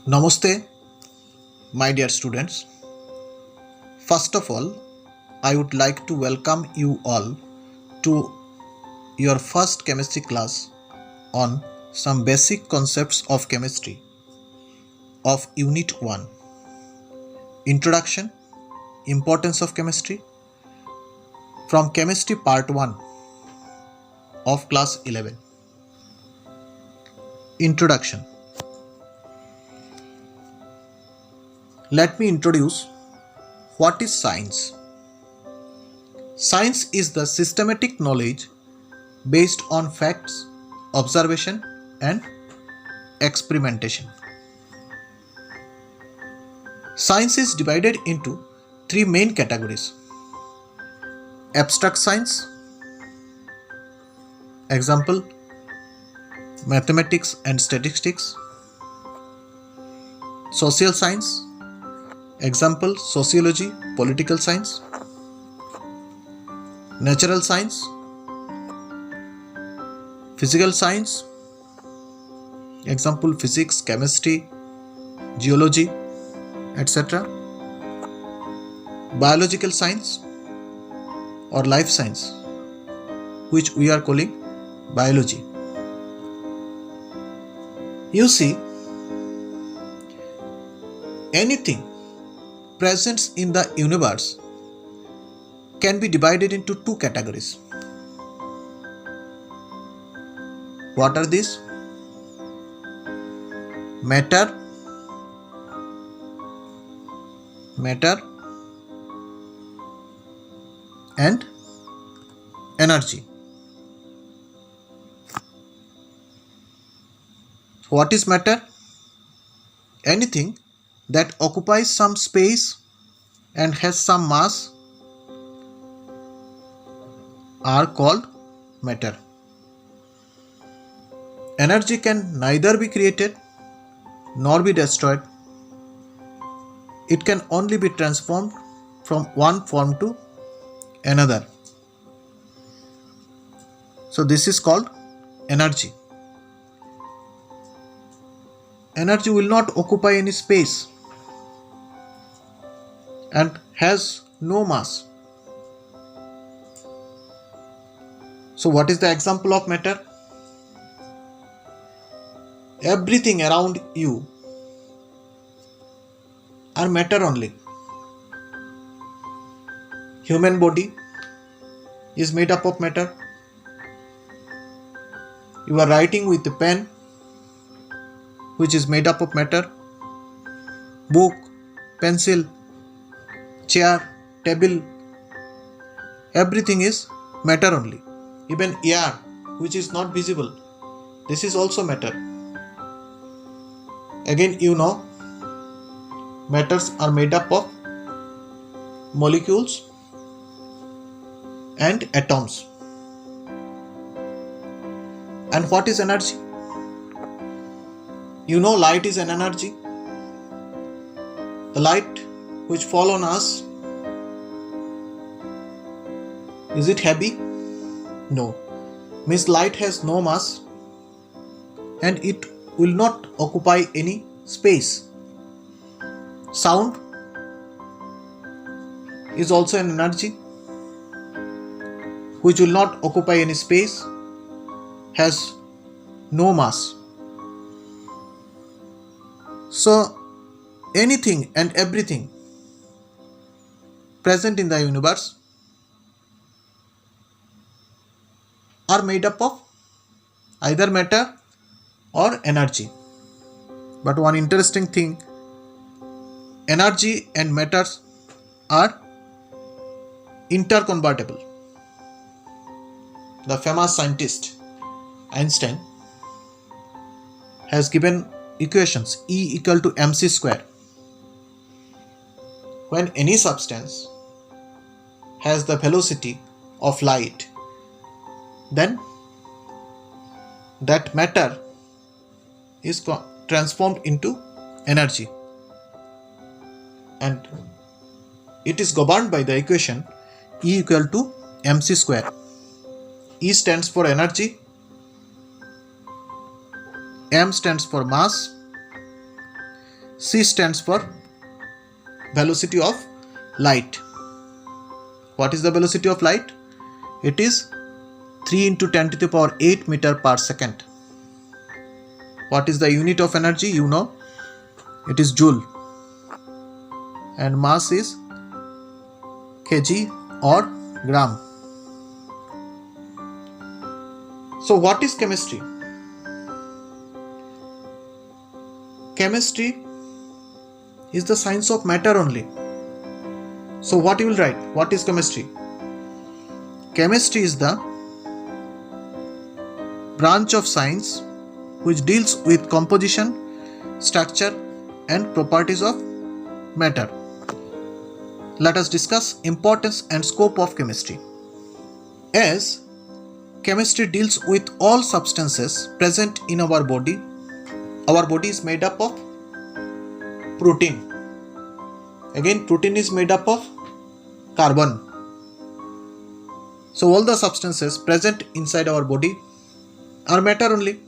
Namaste, my dear students. First of all, I would like to welcome you all to your first chemistry class on some basic concepts of chemistry of Unit 1. Introduction, Importance of Chemistry from Chemistry Part 1 of Class 11. Introduction. Let me introduce what is science. Science is the systematic knowledge based on facts, observation, and experimentation. Science is divided into three main categories: abstract science, example, mathematics and statistics; social science, example, sociology, political science; natural science, physical science, example, physics, chemistry, geology, etc.; biological science or life science, which we are calling biology. You see, anything present in the universe can be divided into two categories. What are these? Matter and energy. What is matter? Anything that occupies some space and has some mass are called matter. Energy can neither be created nor be destroyed. It can only be transformed from one form to another. So this is called energy. Energy will not occupy any space and has no mass. So what is the example of matter? Everything around you are matter only. Human body is made up of matter. You are writing with a pen, which is made up of matter. Book, pencil, chair, table, everything is matter only. Even air, which is not visible, this is also matter. Again, you know, matters are made up of molecules and atoms. And what is energy? You know, light is an energy. The light which fall on us, is it heavy? No. Means light has no mass and it will not occupy any space. Sound is also an energy which will not occupy any space, has no mass. So anything and everything present in the universe are made up of either matter or energy. But one interesting thing, energy and matters are interconvertible. The famous scientist Einstein has given equations E equal to mc square. When any substance has the velocity of light, then that matter is transformed into energy, and it is governed by the equation E equal to mc square. E stands for energy, M stands for mass, C stands for velocity of light. What is the velocity of light? It is 3 into 10 to the power 8 meter per second. What is the unit of energy? You know, it is joule. And mass is kg or gram. So what is chemistry? Chemistry is the science of matter only. So what you will write? What is chemistry? Chemistry is the branch of science which deals with composition, structure and properties of matter. Let us discuss importance and scope of chemistry. As chemistry deals with all substances present in our body is made up of protein. Again, protein is made up of carbon. So all the substances present inside our body are matter only.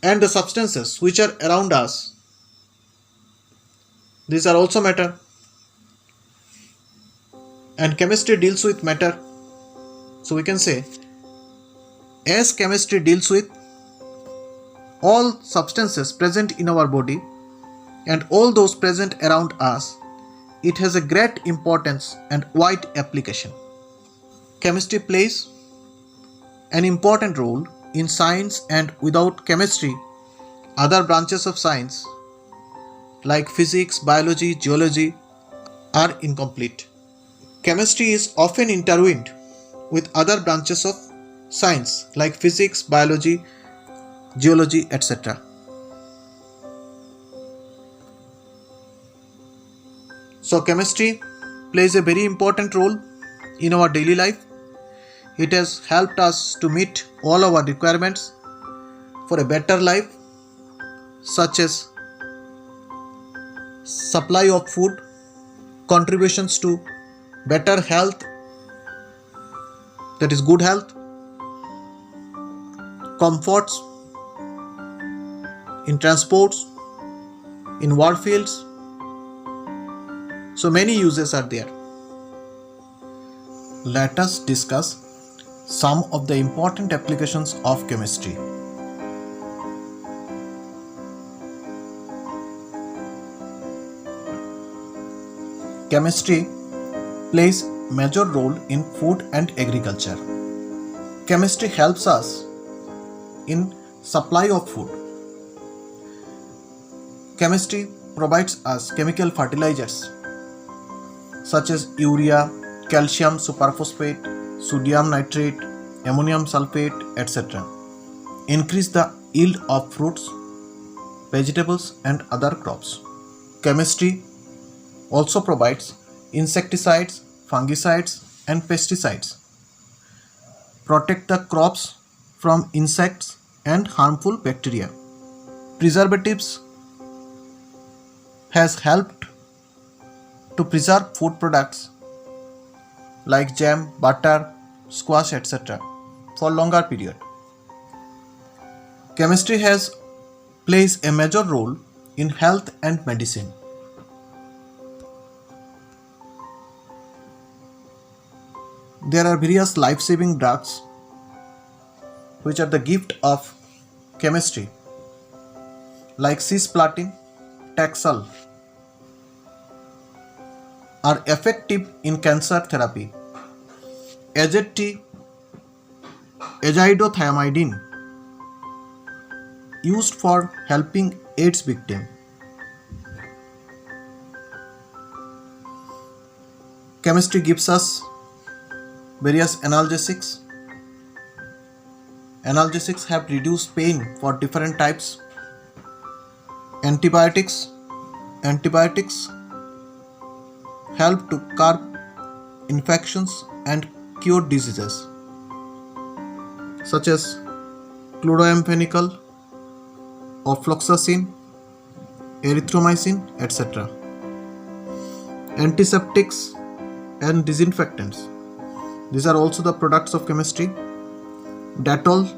And the substances which are around us, these are also matter. And chemistry deals with matter. So we can say, as chemistry deals with all substances present in our body and all those present around us, it has a great importance and wide application. Chemistry plays an important role in science, and without chemistry, other branches of science like physics, biology, geology are incomplete. Chemistry is often intertwined with other branches of science like physics, biology, geology, etc. So chemistry plays a very important role in our daily life. It has helped us to meet all our requirements for a better life, such as supply of food, contributions to better health, that is good health, comforts in transports, in war fields. So many uses are there. Let us discuss some of the important applications of chemistry. Chemistry plays major role in food and agriculture. Chemistry helps us in supply of food. Chemistry provides us chemical fertilizers such as urea, calcium superphosphate, sodium nitrate, ammonium sulfate, etc. Increase the yield of fruits, vegetables and other crops. Chemistry also provides insecticides, fungicides and pesticides. Protect the crops from insects and harmful bacteria. Preservatives has helped to preserve food products like jam, butter, squash, etc. for longer period. Chemistry plays a major role in health and medicine. There are various life-saving drugs which are the gift of chemistry like cisplatin, Taxol are effective in cancer therapy. Azet-T, azithromycin, used for helping AIDS victim. Chemistry gives us various analgesics. Analgesics have reduced pain for different types. Antibiotics help to curb infections and cure diseases such as chloramphenicol, ofloxacin, erythromycin, etc. Antiseptics and disinfectants, these are also the products of chemistry. Dettol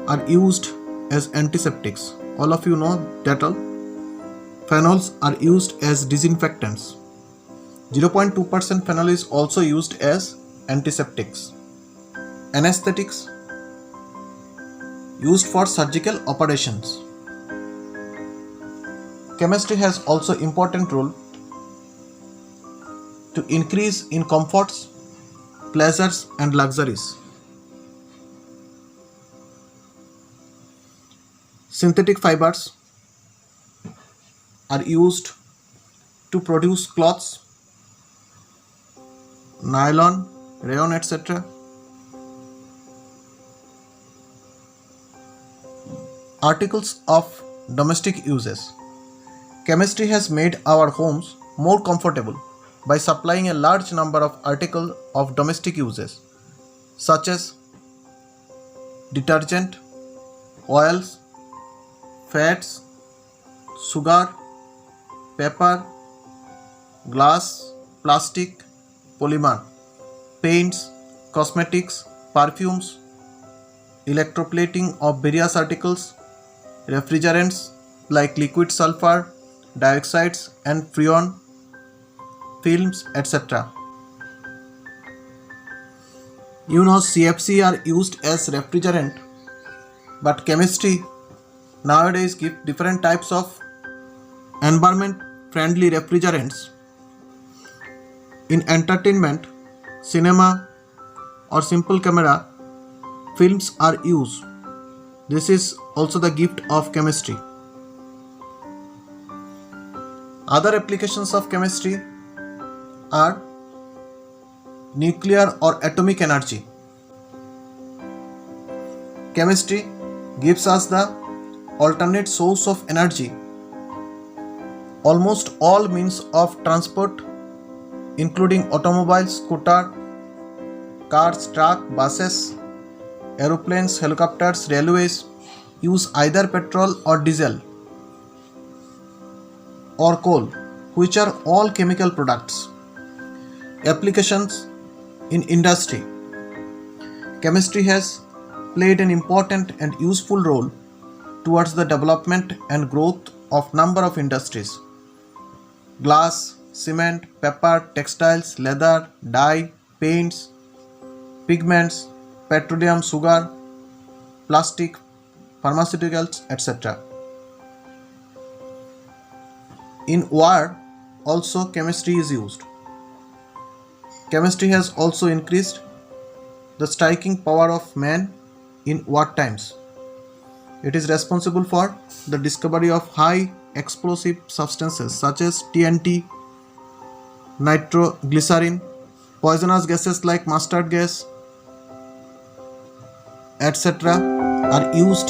are used as antiseptics. All of you know Dettol. Phenols are used as disinfectants. 0.2% phenol is also used as antiseptics. Anesthetics used for surgical operations. Chemistry has also important role to increase in comforts, pleasures and luxuries. Synthetic fibers are used to produce cloths, nylon, rayon, etc. Articles of domestic uses. Chemistry has made our homes more comfortable by supplying a large number of articles of domestic uses such as detergent, oils, fats, sugar, paper, glass, plastic, polymer, paints, cosmetics, perfumes, electroplating of various articles, refrigerants like liquid sulfur, dioxides and freon, films, etc. You know CFC are used as refrigerant, but chemistry nowadays give different types of environment friendly refrigerants. In entertainment, cinema or simple camera, films are used. This is also the gift of chemistry. Other applications of chemistry are nuclear or atomic energy. Chemistry gives us the alternate source of energy. Almost all means of transport, including automobiles, scooter, cars, truck, buses, aeroplanes, helicopters, railways, use either petrol or diesel or coal, which are all chemical products. Applications in industry. Chemistry has played an important and useful role towards the development and growth of number of industries. Glass, cement, paper, textiles, leather, dye, paints, pigments, petroleum, sugar, plastic, pharmaceuticals, etc. In war, also chemistry is used. Chemistry has also increased the striking power of man in war times. It is responsible for the discovery of high explosive substances such as TNT, nitroglycerin, poisonous gases like mustard gas, etc. are used